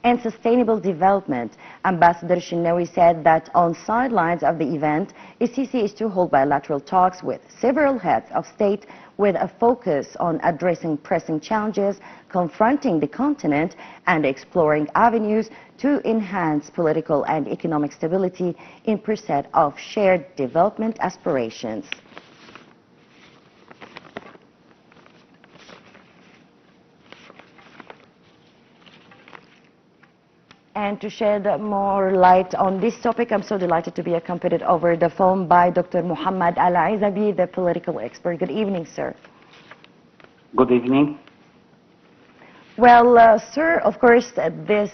and sustainable development. Ambassador Shinawi said that on sidelines of the event, Sisi is to hold bilateral talks with several heads of state with a focus on addressing pressing challenges, confronting the continent, and exploring avenues to enhance political and economic stability in pursuit of shared development aspirations. And to shed more light on this topic, I'm so delighted to be accompanied over the phone by Dr. Mohamed Azaby, the political expert. Good evening, sir. Good evening. Well, sir, of course, this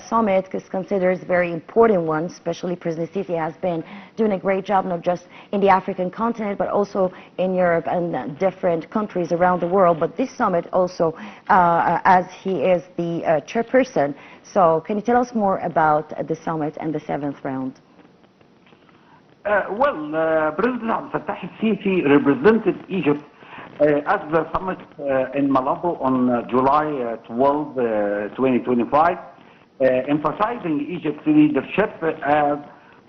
summit is considered a very important one, especially President Sisi has been doing a great job, not just in the African continent, but also in Europe and different countries around the world. But this summit also, as he is the chairperson, so can you tell us more about the summit and the 7th round? President Abdel Fattah el-Sisi represented Egypt at the summit in Malabo on July 12, 2025, emphasizing Egypt's leadership as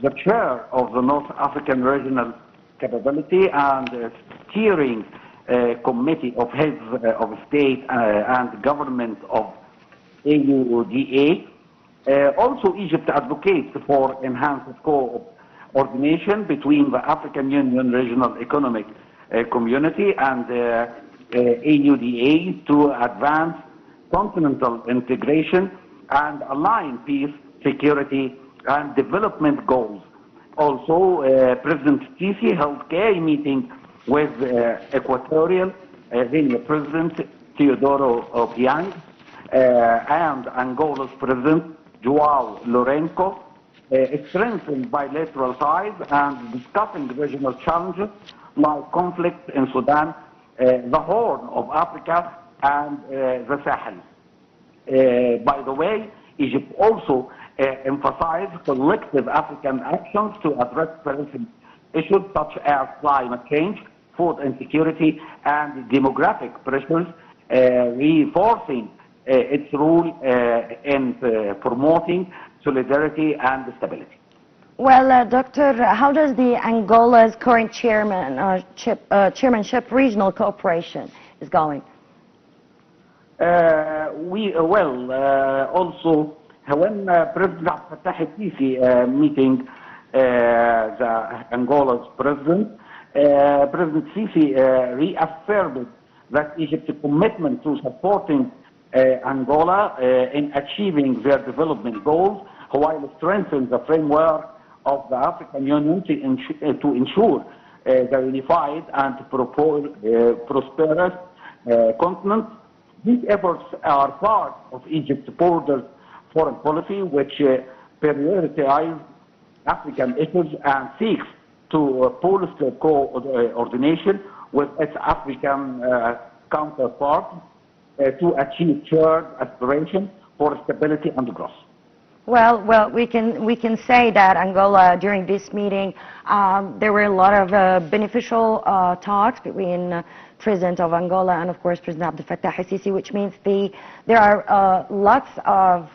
the chair of the North African Regional Capability and steering committee of heads of state and government of AUDA. Also, Egypt advocates for enhanced coordination between the African Union Regional Economic Community and AUDA to advance continental integration and align peace, security, and development goals. Also, President Sisi held a meeting with Equatorial Guinea President Teodoro Obiang and Angola's President Joao Lourenço, strengthened bilateral ties and discussing regional challenges like conflict in Sudan, the Horn of Africa, and the Sahel. By the way, Egypt also emphasized collective African actions to address pressing issues such as climate change, food insecurity, and demographic pressures, reinforcing its role in promoting solidarity and stability. Well, Doctor, how does the Angola's current chairmanship regional cooperation is going? Also, when President Abdel Fattah el-Sisi meeting the Angola's president, President Sisi reaffirmed that Egypt's commitment to supporting Angola in achieving their development goals, while strengthening the framework of the African Union to ensure the unified and prosperous continent. These efforts are part of Egypt's broader foreign policy, which prioritizes African issues and seeks to foster coordination with its African counterparts to achieve shared aspirations for stability and growth. Well, we can say that Angola, during this meeting, there were a lot of beneficial talks between President of Angola and, of course, President Abdel Fattah el-Sisi, which means there are lots of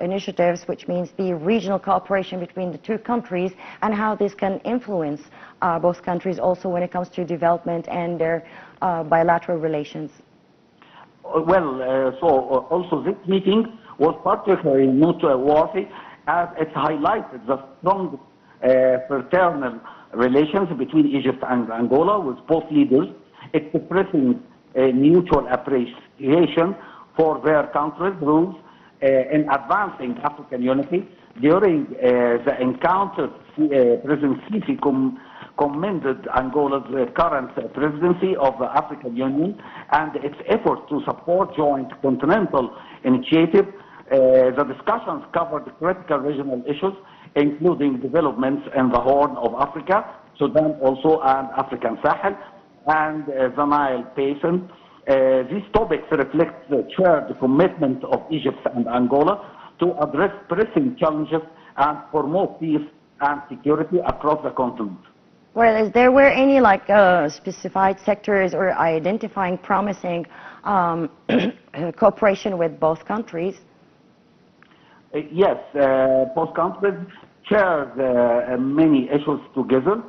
initiatives, which means the regional cooperation between the two countries and how this can influence both countries also when it comes to development and their bilateral relations. Also this meeting was particularly noteworthy as it highlighted the strong fraternal relations between Egypt and Angola, with both leaders expressing mutual appreciation for their countries' roles in advancing African unity. During the encounter, President Sisi commended Angola's current presidency of the African Union and its efforts to support joint continental initiative. The discussions covered critical regional issues, including developments in the Horn of Africa, Sudan also, and African Sahel, and the Nile Basin. These topics reflect the shared commitment of Egypt and Angola to address pressing challenges and promote peace and security across the continent. Well, is there any specified sectors or identifying promising cooperation with both countries? Yes, both countries share many issues together,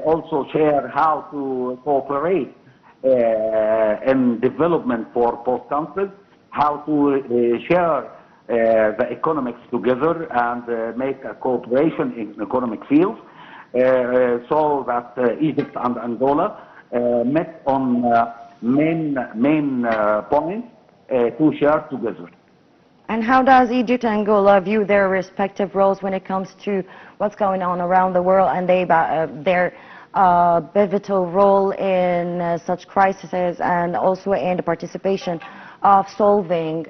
also share how to cooperate in development for both countries, how to share the economics together and make a cooperation in economic fields, so that Egypt and Angola met on main points to share together. And how does Egypt and Angola view their respective roles when it comes to what's going on around the world and their pivotal role in such crises and also in the participation of solving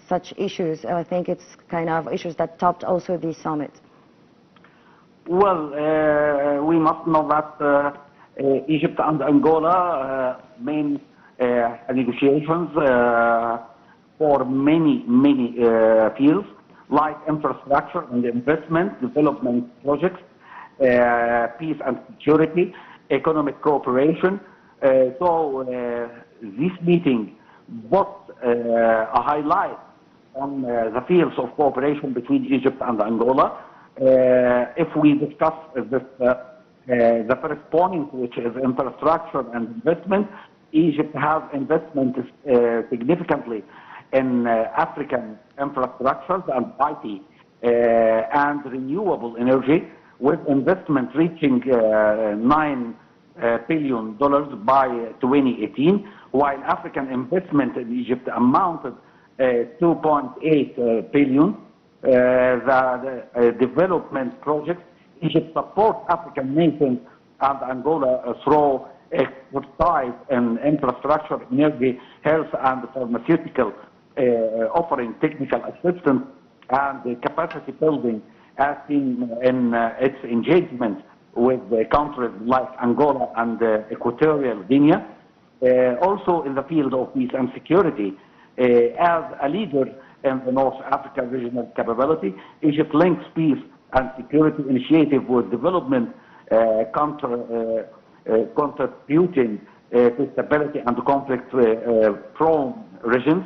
such issues? I think it's kind of issues that topped also the summit. Well, we must know that Egypt and Angola main negotiations for many fields like infrastructure and investment, development projects, peace and security, economic cooperation. This meeting was a highlight on the fields of cooperation between Egypt and Angola. If we discuss the first point, which is infrastructure and investment, Egypt has invested significantly in African infrastructures and IT and renewable energy, with investment reaching $9 billion by 2018, while African investment in Egypt amounted 2.8 billion. The development projects, Egypt supports African nations and Angola through expertise in infrastructure, energy, health, and pharmaceutical, offering technical assistance and capacity building, as seen in its engagement with countries like Angola and Equatorial Guinea. Also in the field of peace and security, as a leader in the North Africa regional capability, Egypt links peace and security initiative with development contributing to stability and conflict-prone regions.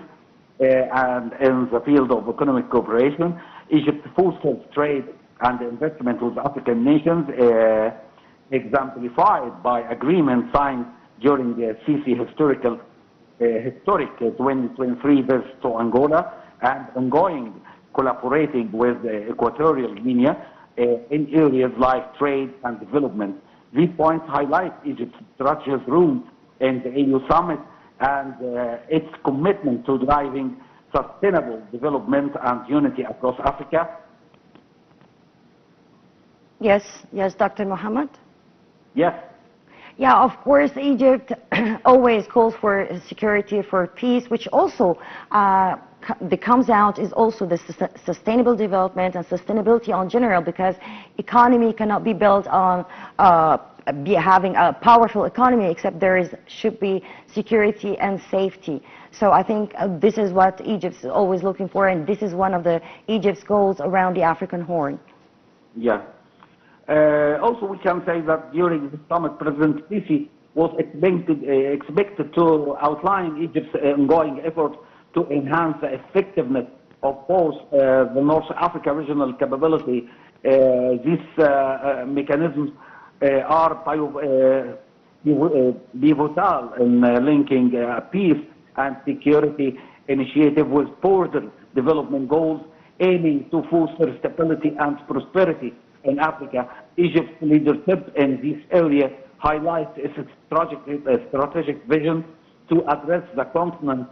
And in the field of economic cooperation, Egypt fosters trade and investment with African nations, exemplified by agreements signed during the Sisi historic 2023 visit to Angola, and ongoing collaborating with Equatorial Guinea in areas like trade and development. These points highlight Egypt's strategic role in the AU summit and its commitment to driving sustainable development and unity across Africa. Yes, Dr. Mohamed? Yes. Yeah, of course, Egypt always calls for security, for peace, which also comes out is also the sustainable development and sustainability in general, because economy cannot be built on having a powerful economy, except should be security and safety. So I think this is what Egypt is always looking for, and this is one of Egypt's goals around the African Horn. Yeah. Also, we can say that during the summit, President Sisi was expected to outline Egypt's ongoing efforts to enhance the effectiveness of both the North Africa regional capability. These mechanisms are pivotal in linking peace and security initiative with border development goals, aiming to foster stability and prosperity in Africa. Egypt's leadership in this area highlights its strategic vision to address the continent's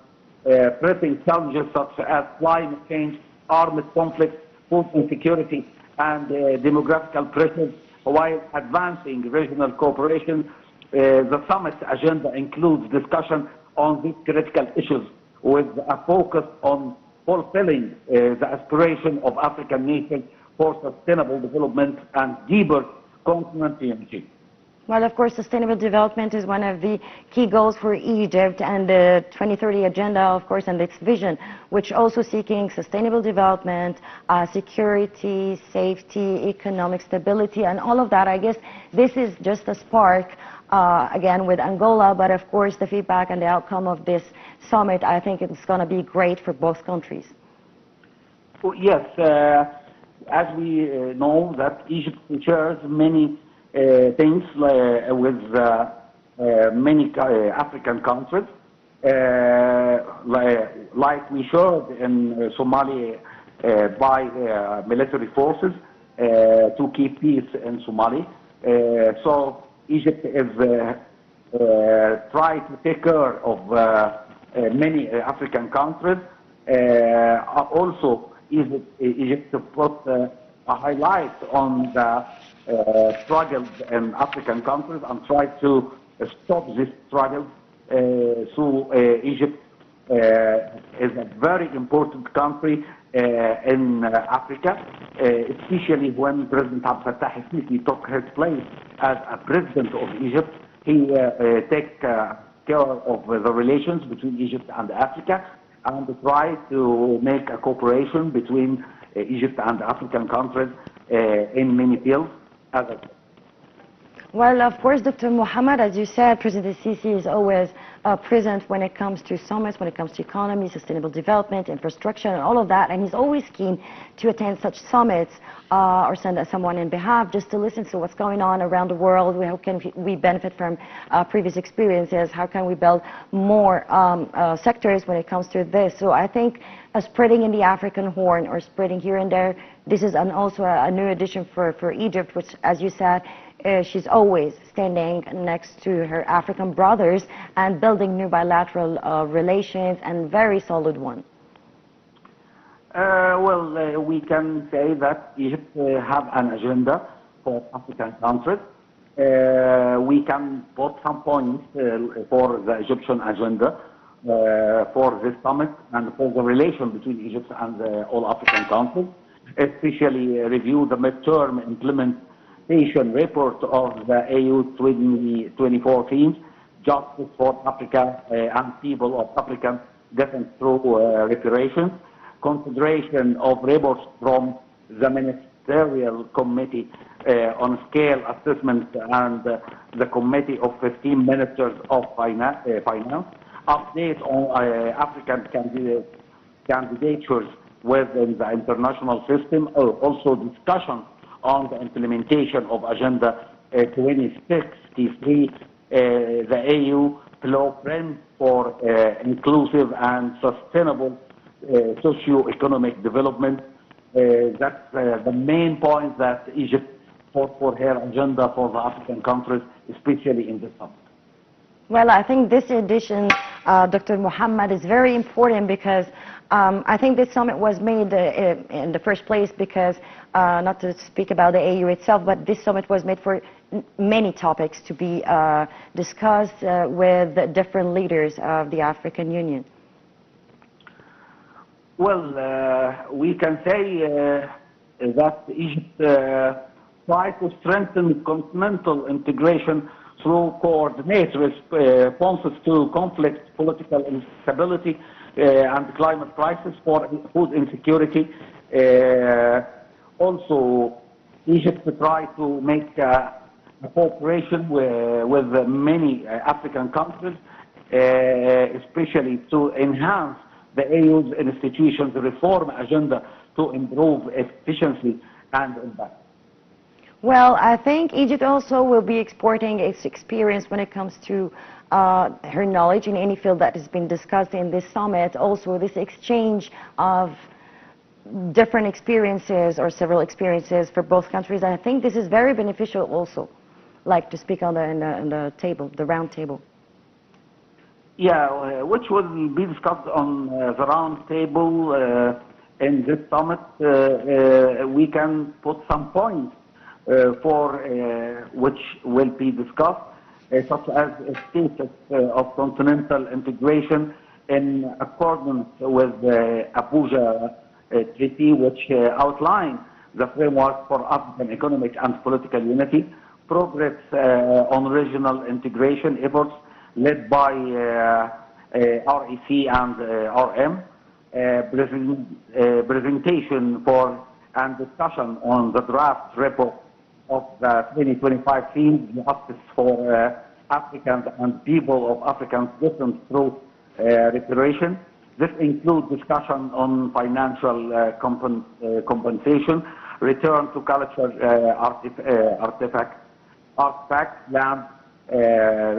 pressing challenges such as climate change, armed conflict, food insecurity, and demographical pressures, while advancing regional cooperation. The summit's agenda includes discussion on these critical issues, with a focus on fulfilling the aspiration of African nations for sustainable development and deeper continental unity. Well, of course, sustainable development is one of the key goals for Egypt, and the 2030 agenda, of course, and its vision, which also seeking sustainable development, security, safety, economic stability, and all of that. I guess this is just a spark, again, with Angola, but of course, the feedback and the outcome of this summit, I think it's going to be great for both countries. Yes, as we know that Egypt shares many things with many African countries, like we showed in Somalia by military forces to keep peace in Somalia. So Egypt is trying to take care of many African countries. Also, Egypt put a highlight on the struggles in African countries and try to stop these struggles. So Egypt is a very important country in Africa, especially when President Abdel Fattah el-Sisi took his place as a president of Egypt. He take care of the relations between Egypt and Africa and try to make a cooperation between Egypt and African countries in many fields. Well, of course, Dr. Mohamed, as you said, President Sisi is always present when it comes to summits, when it comes to economy, sustainable development, infrastructure, and all of that. And he's always keen to attend such summits or send someone in behalf just to listen to what's going on around the world. How can we benefit from previous experiences? How can we build more sectors when it comes to this? So I think spreading in the African Horn or spreading here and there, this is also a new addition for Egypt, which, as you said, she's always standing next to her African brothers and building new bilateral relations, and very solid one. We can say that Egypt have an agenda for African countries. We can put some points for the Egyptian agenda for this summit and for the relation between Egypt and all African countries, especially review the midterm implementation report of the AU 2014, Justice for Africa and People of African Descent Through Reparations, consideration of reports from the Ministerial Committee on Scale Assessment and the Committee of 15 Ministers of Finance, update on African candidatures within the international system, also discussion on the implementation of Agenda 2063, the AU blueprint for inclusive and sustainable socio-economic development. That's the main point that Egypt put for her agenda for the African countries, especially in this summit. Well, I think this edition, Dr. Mohamed, is very important because I think this summit was made in the first place because, not to speak about the AU itself, but this summit was made for many topics to be discussed with different leaders of the African Union. Well, we can say that Egypt tried to strengthen continental integration through coordinated responses to conflict, political instability, and climate crisis, for food insecurity. Also, Egypt tried to make a cooperation with many African countries, especially to enhance the AU's institutions reform agenda to improve efficiency and impact. Well, I think Egypt also will be exporting its experience when it comes to her knowledge in any field that has been discussed in this summit. Also, this exchange of different experiences or several experiences for both countries. And I think this is very beneficial also, like to speak on the table, the round table. Yeah, which will be discussed on the round table in this summit. We can put some points for which will be discussed, such as a status of continental integration in accordance with the Abuja Treaty, which outlined the framework for African economic and political unity, progress on regional integration efforts led by REC and RM, presentation for and discussion on the draft report of the 2025 theme, Justice for Africans and People of African Descent Through Reparation, This includes discussion on financial compensation, return to culture artifacts, land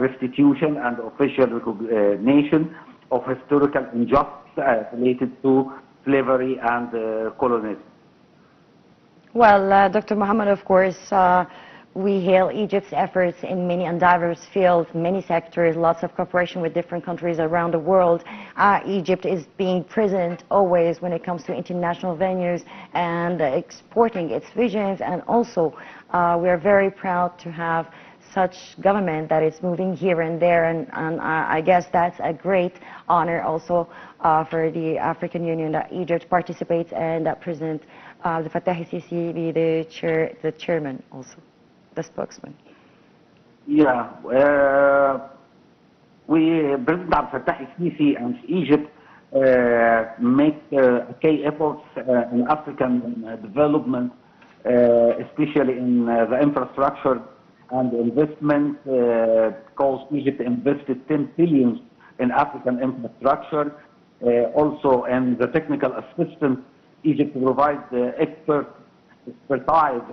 restitution, and official recognition of historical injustice related to slavery and colonialism. Well, Dr. Mohamed, of course, we hail Egypt's efforts in many and diverse fields, many sectors, lots of cooperation with different countries around the world. Egypt is being present always when it comes to international venues and exporting its visions, and also we are very proud to have such government that is moving here and there, and I guess that's a great honor also for the African Union that Egypt participates and that President Fattah el-Sisi be the chairman also, the spokesman. Yeah, President Fattah el-Sisi and Egypt make key efforts in African development, especially in the infrastructure and investment, because Egypt invested 10 billion in African infrastructure. Also, in the technical assistance, Egypt provides expertise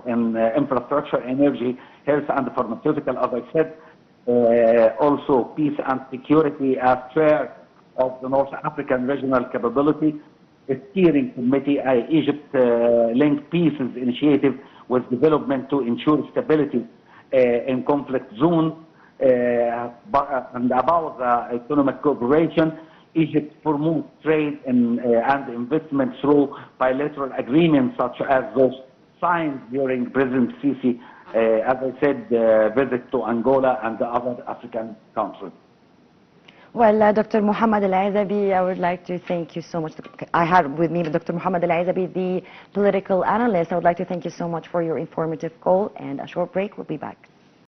in infrastructure, energy, health, and pharmaceutical, as I said. Also, peace and security as chair of the North African Regional Capability Steering Committee. Egypt linked Peace's initiative with development to ensure stability in conflict zone. And about the economic cooperation, Egypt promotes trade and investment through bilateral agreements such as those signed during President Sisi, as I said, visit to Angola and the other African countries. Well, Dr. Mohamed Al-Azaby, I would like to thank you so much. I had with me Dr. Mohamed Al-Azaby, the political analyst. I would like to thank you so much for your informative call, and a short break. We'll be back.